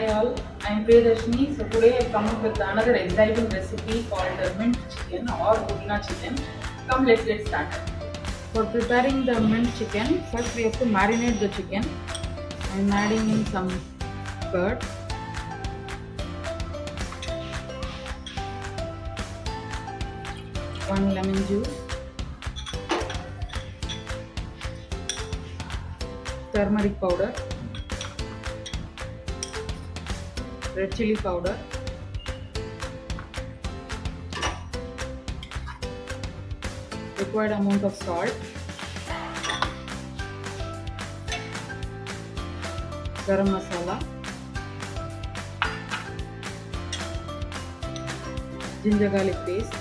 Hi all, I am Priyadashini. So today I come up with another exciting recipe called mint chicken or pudina chicken. Come, let's get started. For preparing the mint chicken, first we have to marinate the chicken. I am adding in some curd, one lemon juice, turmeric powder, red chili powder, required amount of salt, garam masala, ginger garlic paste,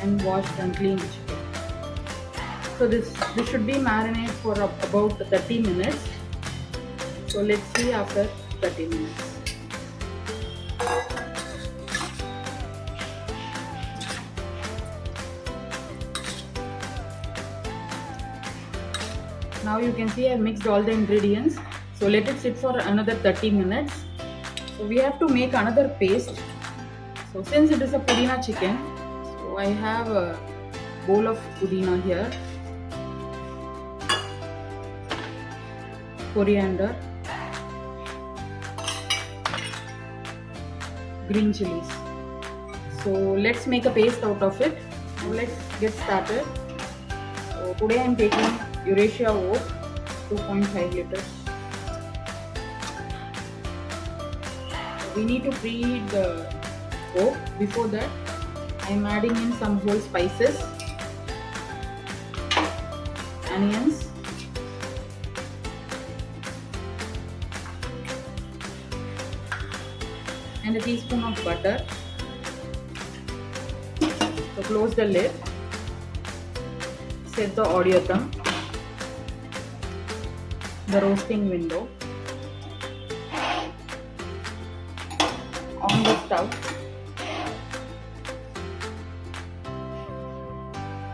and washed and cleaned chicken. So this should be marinated for about 30 minutes. So let's see after 30 minutes. Now you can see I have mixed all the ingredients. So let it sit for another 30 minutes. So we have to make another paste. So since it is a pudina chicken, so I have a bowl of pudina here, coriander, green chilies. So let's make a paste out of it. Now let's get started. So today I am taking Eurasia oat, 2.5 liters. We need to preheat the oat. Before that, I am adding in some whole spices, onions, and a teaspoon of butter. So close the lid, set the audio thumb, the roasting window, on the stove.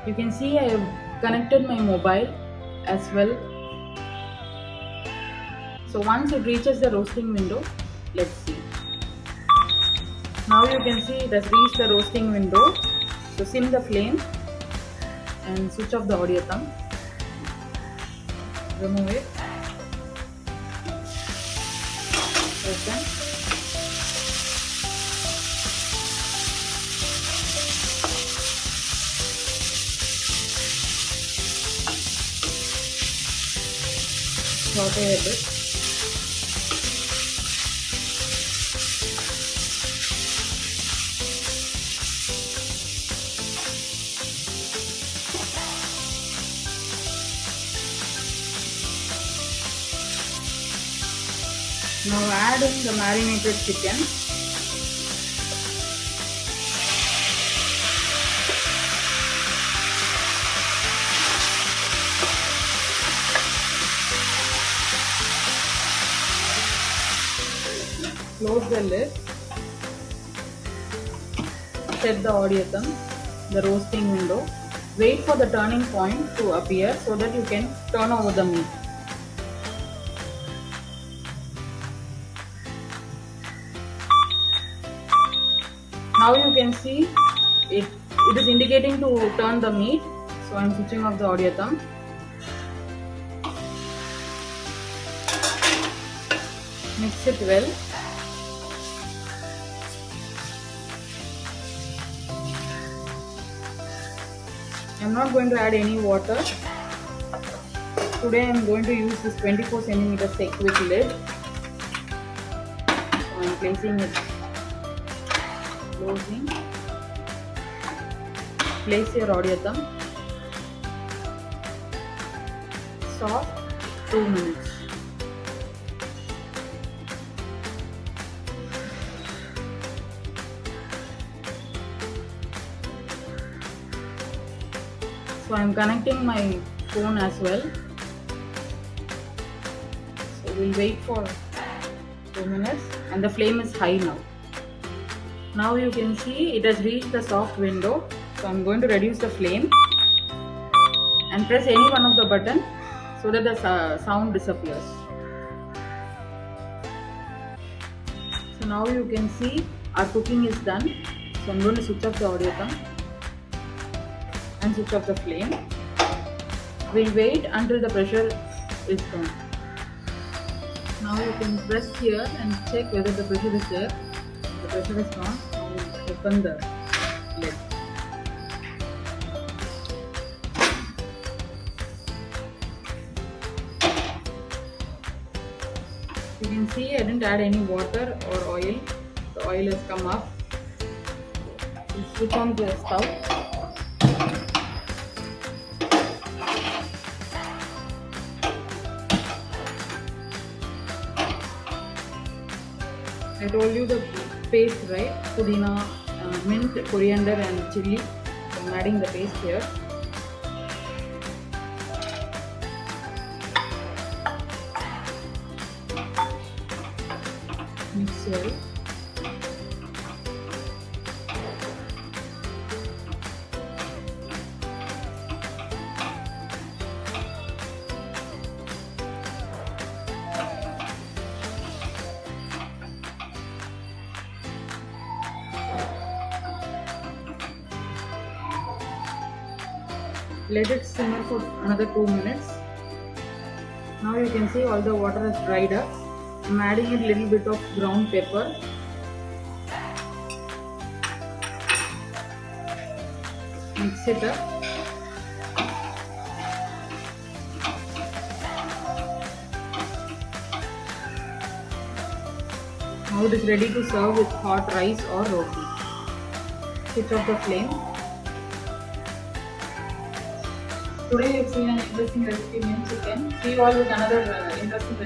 You can see I have connected my mobile as well. So once it reaches the roasting window, let's see. Now you can see it has reached the roasting window. So sim the flame and switch off the audio thumb. Remove it. Open. Saute a bit. Now add in the marinated chicken. Close the lid. Set the audio thumb, the roasting window. Wait for the turning point to appear so that you can turn over the meat. Now you can see it is indicating to turn the meat. So I am switching off the audio thumb. Mix it well. I am not going to add any water. Today I am going to use this 24 cm thick quick lid. So I am placing it. Closing. Place your audio thumb. Soft 2 minutes. So I am connecting my phone as well. So we'll wait for 2 minutes and the flame is high now. Now you can see it has reached the soft window. So I'm going to reduce the flame and press any one of the button so that the sound disappears. So now you can see our cooking is done. So I'm going to switch off the audio and switch off the flame. We'll wait until the pressure is gone. Now you can press here and check whether the pressure is there. The pressure is gone. We'll open the lid. You can see I didn't add any water or oil. The oil has come up. We'll switch on the stove. I told you the paste, right? Pudina, mint, coriander and chili. So I'm adding the paste here. Mix well. Let it simmer for another 2 minutes. Now you can see all the water has dried up. I'm adding a little bit of ground pepper. Mix it up. Now it is ready to serve with hot rice or roti. Switch off the flame. Today you've seen an interesting recipe, mint chicken. See you all with another interesting